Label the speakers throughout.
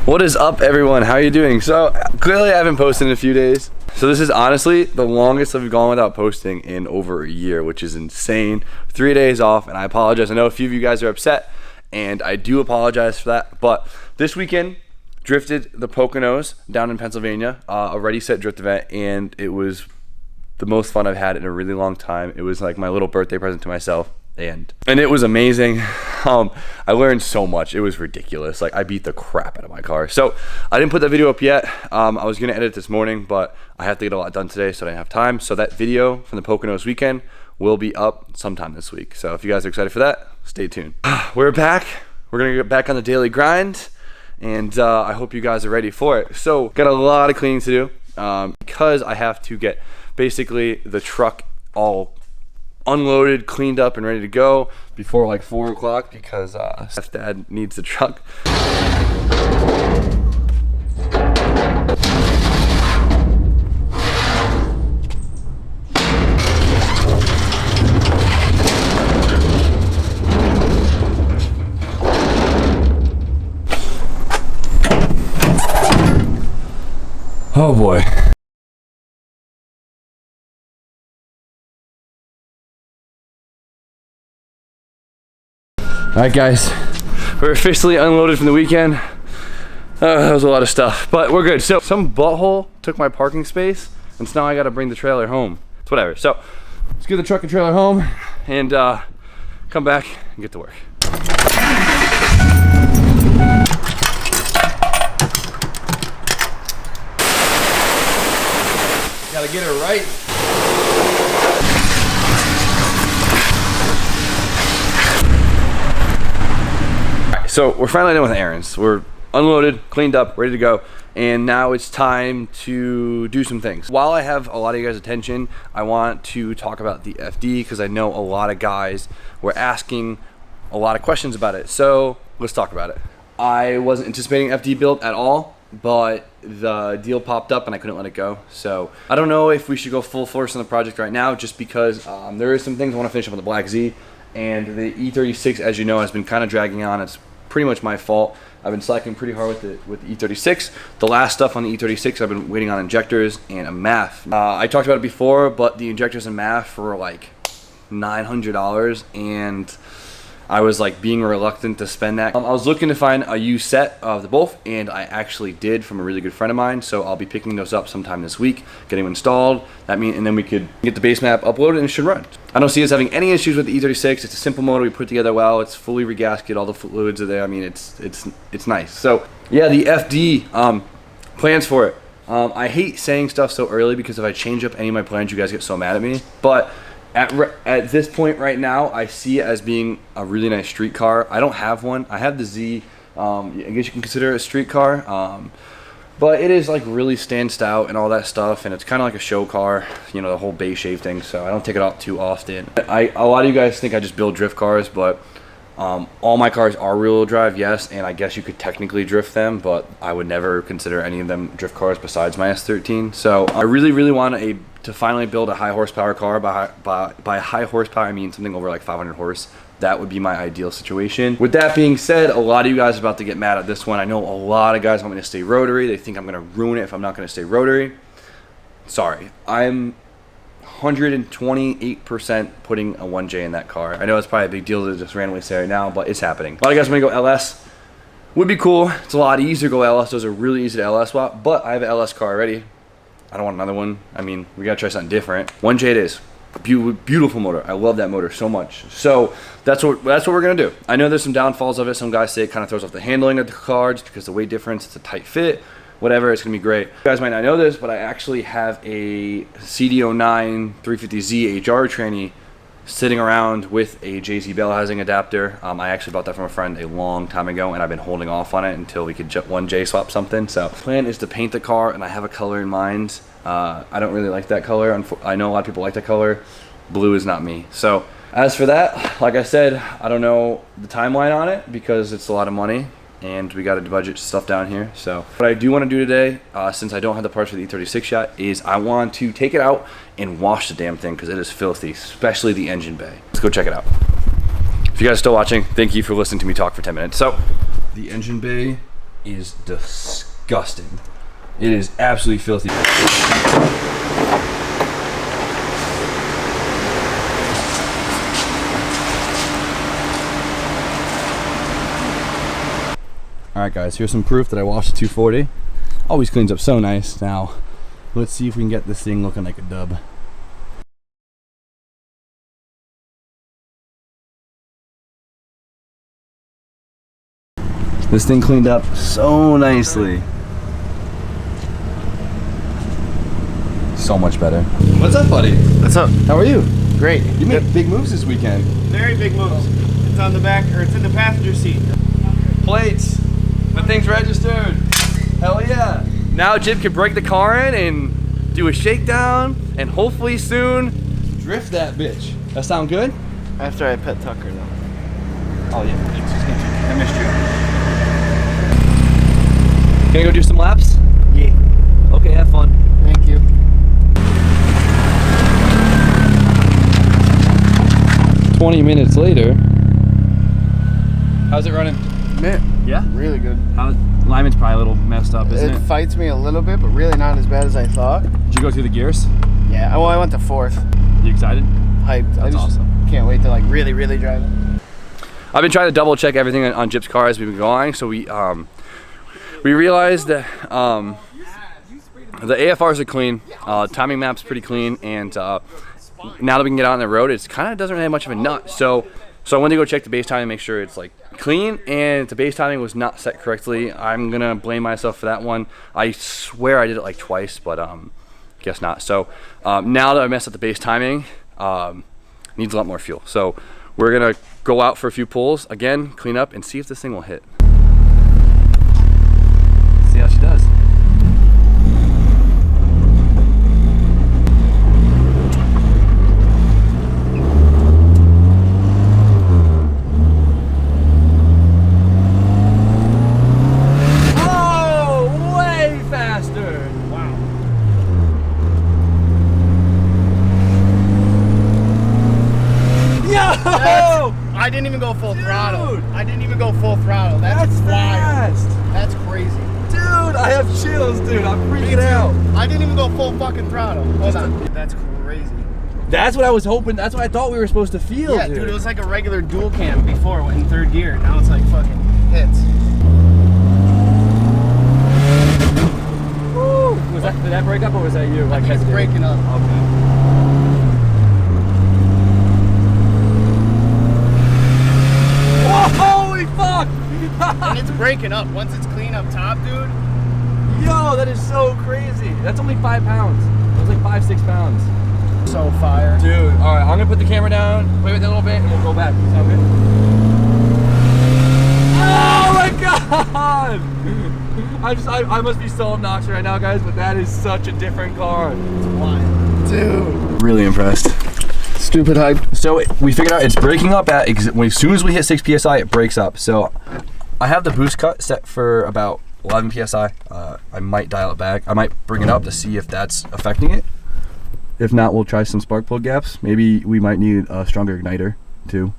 Speaker 1: What is up, everyone? How are you doing? So clearly I haven't posted in a few days. So this is honestly the longest I've gone without posting in over a year, which is insane. 3 days off, and I apologize. I know a few of you guys are upset, and I do apologize for that. But this weekend, drifted the Poconos down in Pennsylvania, a ready set drift event, and it was the most fun I've had in a really long time. It was like my little birthday present to myself. And it was amazing. I learned so much. It was ridiculous. Like, I beat the crap out of my car. So I didn't put that video up yet. I was gonna edit this morning, but I have to get a lot done today, so I didn't have time. So that video from the Poconos weekend will be up sometime this week. So if you guys are excited for that, stay tuned. We're back. We're gonna get back on the daily grind, and I hope you guys are ready for it. So got a lot of cleaning to do because I have to get basically the truck all unloaded, cleaned up, and ready to go before like 4 o'clock because stepdad needs the truck. Oh boy. All right, guys, we're officially unloaded from the weekend. That was a lot of stuff, but we're good. So some butthole took my parking space, and so now I gotta bring the trailer home. It's whatever. So let's get the truck and trailer home and come back and get to work. Gotta get it right. So we're finally done with errands. We're unloaded, cleaned up, ready to go, and now it's time to do some things. While I have a lot of you guys' attention, I want to talk about the FD because I know a lot of guys were asking a lot of questions about it. So let's talk about it. I wasn't anticipating FD build at all, but the deal popped up and I couldn't let it go. So I don't know if we should go full force on the project right now, just because there is some things I want to finish up on the Black Z, and the E36, as you know, has been kind of dragging on. It's pretty much my fault. I've been slacking pretty hard with the E36. The last stuff on the E36, I've been waiting on injectors and a MAF. I talked about it before, but the injectors and MAF were like $900, and I was like being reluctant to spend that. I was looking to find a used set of the both, and I actually did from a really good friend of mine. So I'll be picking those up sometime this week, getting them installed. And then we could get the base map uploaded and it should run. I don't see us having any issues with the E36. It's a simple motor we put together well. It's fully regasketed. All the fluids are there. I mean, it's nice. So yeah, the FD plans for it. I hate saying stuff so early because if I change up any of my plans, you guys get so mad at me. But at this point right now, I see it as being a really nice street car. I don't have one. I have the Z. I guess you can consider it a street car. But it is like really stanced out and all that stuff, and it's kind of like a show car, you know, the whole base shape thing. So I don't take it out too often. A lot of you guys think I just build drift cars, but all my cars are rear-wheel drive, yes, and I guess you could technically drift them, but I would never consider any of them drift cars besides my S13. So I really want to finally build a high horsepower car. By high horsepower, I mean something over like 500 horse. That would be my ideal situation. With that being said, a lot of you guys are about to get mad at this one. I know a lot of guys want me to stay rotary. They think I'm gonna ruin it if I'm not gonna stay rotary. Sorry, I'm 128% putting a 1J in that car. I know it's probably a big deal to just randomly say right now, but it's happening. A lot of guys want to go LS. Would be cool. It's a lot easier to go LS. Those are really easy to LS swap, but I have an LS car already. I don't want another one. I mean, we gotta try something different. 1J it is. Beautiful motor. I love that motor so much. So that's what we're gonna do. I know there's some downfalls of it. Some guys say it kind of throws off the handling of the car just because the weight difference. It's a tight fit. Whatever, it's gonna be great. You guys might not know this, but I actually have a CD09 350Z HR tranny sitting around with a JZ Bell housing adapter. I actually bought that from a friend a long time ago, and I've been holding off on it until we could 1J swap something. So the plan is to paint the car, and I have a color in mind. I don't really like that color. I know a lot of people like that color. Blue is not me. So as for that, like I said, I don't know the timeline on it because it's a lot of money, and we got to budget stuff down here. So what I do want to do today, since I don't have the parts for the E36 yet, is I want to take it out and wash the damn thing because it is filthy, especially the engine bay. Let's go check it out. If you guys are still watching, thank you for listening to me talk for 10 minutes. So the engine bay is disgusting. It is absolutely filthy. Alright guys, here's some proof that I washed the 240. Always cleans up so nice. Now, let's see if we can get this thing looking like a dub. This thing cleaned up so nicely. So much better. What's up, buddy?
Speaker 2: What's up?
Speaker 1: How are you?
Speaker 2: Great.
Speaker 1: You made big moves this weekend.
Speaker 2: Very big moves. It's on the back, or it's in the passenger seat.
Speaker 1: Plates. The thing's registered. Hell yeah. Now Jib can break the car in and do a shakedown and hopefully soon drift that bitch. That sound good?
Speaker 2: After I pet Tucker, though.
Speaker 1: Oh yeah, I missed you. Gonna go do some laps?
Speaker 2: Yeah.
Speaker 1: Okay, have fun.
Speaker 2: Thank you.
Speaker 1: Minutes later. How's it running?
Speaker 2: Man,
Speaker 1: Yeah?
Speaker 2: really good.
Speaker 1: Alignment's probably a little messed up, isn't
Speaker 2: It
Speaker 1: it?
Speaker 2: fights me a little bit, but really not as bad as I thought.
Speaker 1: Did you go through the gears?
Speaker 2: Yeah, well, I went to 4th.
Speaker 1: You excited?
Speaker 2: Hyped.
Speaker 1: That's awesome.
Speaker 2: Can't wait to like really drive it.
Speaker 1: I've been trying to double check everything on Jib's car as we've been going, so we realized that the AFRs are clean, timing map's pretty clean, and now that we can get out on the road, it kind of doesn't really have much of a nut. So I wanted to go check the base timing and make sure it's like clean, and the base timing was not set correctly. I'm gonna blame myself for that one. I swear I did it like twice, but guess not. So now that I messed up the base timing, needs a lot more fuel. So we're gonna go out for a few pulls again, clean up, and see if this thing will hit. See how she does.
Speaker 2: I didn't even go full throttle. I didn't even go full throttle. That's wild.
Speaker 1: Fast.
Speaker 2: That's crazy.
Speaker 1: Dude, I have chills, dude. I'm freaking out.
Speaker 2: I didn't even go full fucking throttle. Hold on. That's crazy.
Speaker 1: That's what I was hoping. That's what I thought we were supposed to feel,
Speaker 2: Yeah, dude, it was like a regular dual cam before in 3rd gear. Now it's like fucking hits.
Speaker 1: Woo! Did that break up or was that you? Like
Speaker 2: It's breaking up.
Speaker 1: Okay. Holy fuck!
Speaker 2: And it's breaking up. Once it's clean up top, dude.
Speaker 1: Yo, that is so crazy. That's only 5 pounds. It was like 5-6 pounds.
Speaker 2: So fire.
Speaker 1: Dude, alright, I'm gonna put the camera down, play with it a little bit, and we'll go back. Sound good? Oh my god! I must be so obnoxious right now, guys, but that is such a different car.
Speaker 2: It's wild. Dude.
Speaker 1: Really impressed.
Speaker 2: Stupid hype.
Speaker 1: So we figured out it's breaking up at, as soon as we hit 6 PSI, it breaks up. So I have the boost cut set for about 11 PSI. I might dial it back. I might bring it up to see if that's affecting it. If not, we'll try some spark plug gaps. Maybe we might need a stronger igniter too.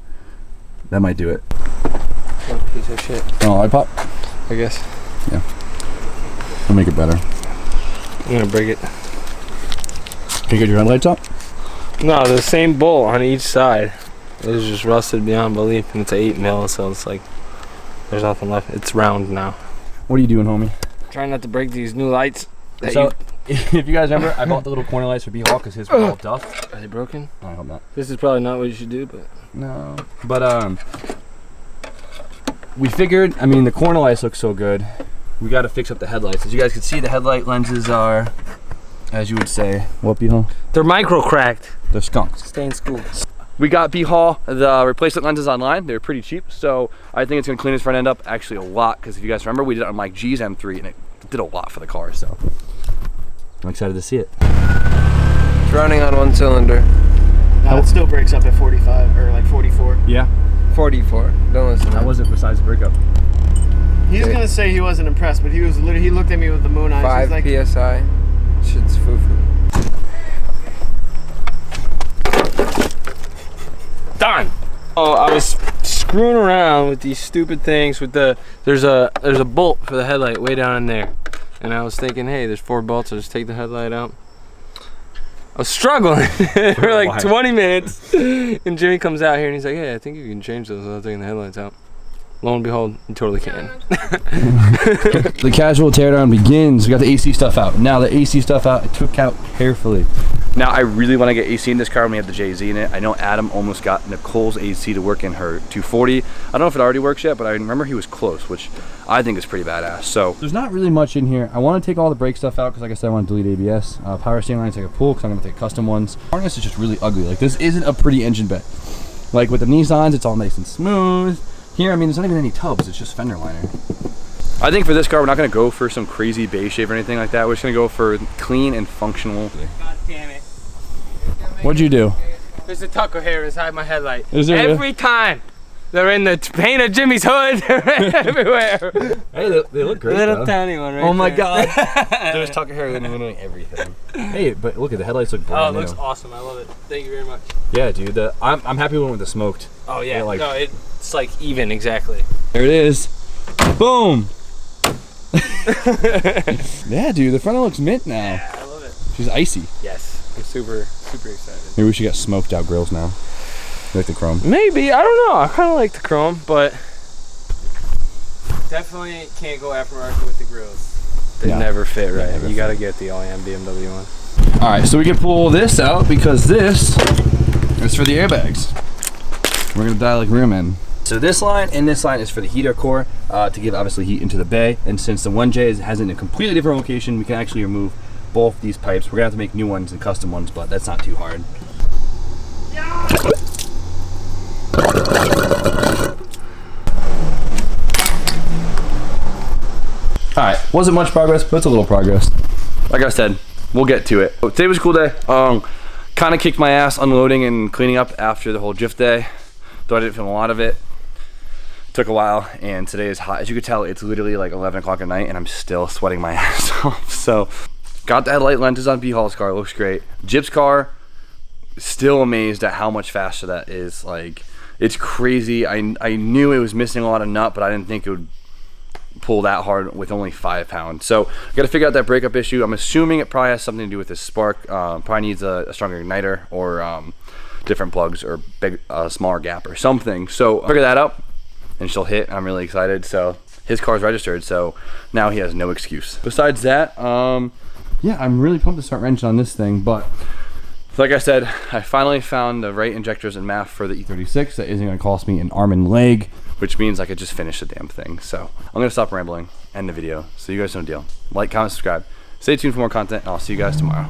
Speaker 1: That might do it.
Speaker 2: What a piece of shit.
Speaker 1: Oh, I pop.
Speaker 2: I guess.
Speaker 1: Yeah. We'll make it better.
Speaker 2: I'm gonna break it.
Speaker 1: Can you get your headlights up?
Speaker 3: No, the same bolt on each side. It was just rusted beyond belief, and it's an 8 mil, so it's like there's nothing left. It's round now.
Speaker 1: What are you doing, homie?
Speaker 3: Trying not to break these new lights.
Speaker 1: So, if you guys remember, I bought the little corner lights for B-Hall because his were all duff.
Speaker 3: Are they broken?
Speaker 1: I hope not.
Speaker 3: This is probably not what you should do, but
Speaker 1: No. But we figured, I mean, the corner lights look so good. We got to fix up the headlights. As you guys can see, the headlight lenses are, as you would say, what, B-Hall?
Speaker 3: they're micro cracked.
Speaker 1: They're skunks.
Speaker 3: Stay in school.
Speaker 1: We got B-Hall the replacement lenses online. They're pretty cheap, so I think it's gonna clean his front end up actually a lot. Because if you guys remember, we did it on Mike G's M3, and it did a lot for the car. So I'm excited to see it.
Speaker 4: It's running on 1 cylinder.
Speaker 2: No, it still breaks up at 45 or like 44.
Speaker 1: Yeah,
Speaker 4: 44. Don't listen.
Speaker 1: that wasn't besides breakup.
Speaker 2: He's gonna say he wasn't impressed, but he was literally. He looked at me with the moon eyes.
Speaker 4: 5
Speaker 2: He's like,
Speaker 4: psi. Shit's foo-foo.
Speaker 3: Done. Oh, I was screwing around with these stupid things with the, there's a bolt for the headlight way down in there. And I was thinking, hey, there's 4 bolts, I'll just take the headlight out. I was struggling for like 20 minutes. And Jimmy comes out here and he's like, hey, I think you can change those without taking the headlights out. Lo and behold, you totally can.
Speaker 1: The casual teardown begins. We got the AC stuff out. Now the AC stuff out, I took out carefully. Now I really want to get AC in this car when we have the JZ in it. I know Adam almost got Nicole's AC to work in her 240. I don't know if it already works yet, but I remember he was close, which I think is pretty badass. So there's not really much in here. I want to take all the brake stuff out because, like I said, I want to delete ABS. Power steering lines I could pull because I'm going to take custom ones. Harness is just really ugly. Like, this isn't a pretty engine bay. Like with the Nissans, it's all nice and smooth. Here, I mean, there's not even any tubs. It's just fender liner. I think for this car, we're not going to go for some crazy base shape or anything like that. We're just going to go for clean and functional.
Speaker 3: God damn it.
Speaker 1: What'd you do?
Speaker 3: There's a tucker hair inside my headlight.
Speaker 1: Is there
Speaker 3: every time they're in the paint of Jimmy's hood, they're everywhere.
Speaker 1: Hey, they look great.
Speaker 3: Little tiny one right
Speaker 1: Oh my
Speaker 3: there.
Speaker 1: God. There's tucker hair literally everything. Hey, but look at the headlights look brand
Speaker 3: Oh, it looks
Speaker 1: new.
Speaker 3: awesome. I love it. Thank you very much.
Speaker 1: Yeah, dude. I'm happy we went with the smoked.
Speaker 3: Oh yeah.
Speaker 1: Like,
Speaker 3: no, it's like even exactly.
Speaker 1: there it is. Boom. Yeah, dude. The front end looks mint now.
Speaker 3: Yeah, I love it.
Speaker 1: She's icy.
Speaker 3: Yes. I'm super excited.
Speaker 1: Maybe we should get smoked out grills now. You like the chrome?
Speaker 3: Maybe. I don't know. I kind of like the chrome, but definitely can't go aftermarket with the grills. They never fit right. Never you got to get the OEM BMW one.
Speaker 1: All right, so we can pull this out because this is for the airbags. We're gonna dial like rear men. So this line and this line is for the heater core to give obviously heat into the bay. And since the 1J has it in a completely different location, we can actually remove both these pipes. We're gonna have to make new ones and custom ones, but that's not too hard. All right, wasn't much progress, but it's a little progress. Like I said, we'll get to it. Today was a cool day. Kind of kicked my ass unloading and cleaning up after the whole drift day, though I didn't film a lot of it. Took a while, and today is hot. As you can tell, it's literally like 11 o'clock at night, and I'm still sweating my ass off. So, got the headlight lenses on B-Hall's car. It looks great. Jip's car, still amazed at how much faster that is. Like, it's crazy. I knew it was missing a lot of nut, but I didn't think it would pull that hard with only 5 pounds. So I got to figure out that breakup issue. I'm assuming it probably has something to do with this spark. Probably needs a stronger igniter or different plugs or big smaller gap or something. So I'll figure that out and she'll hit. I'm really excited. So his car's registered, so now he has no excuse. Besides that, yeah, I'm really pumped to start wrenching on this thing. But like I said, I finally found the right injectors and MAF for the E36 that isn't going to cost me an arm and leg, which means I could just finish the damn thing. So I'm going to stop rambling, end the video, so you guys know the deal. Like, comment, subscribe. Stay tuned for more content, and I'll see you guys tomorrow.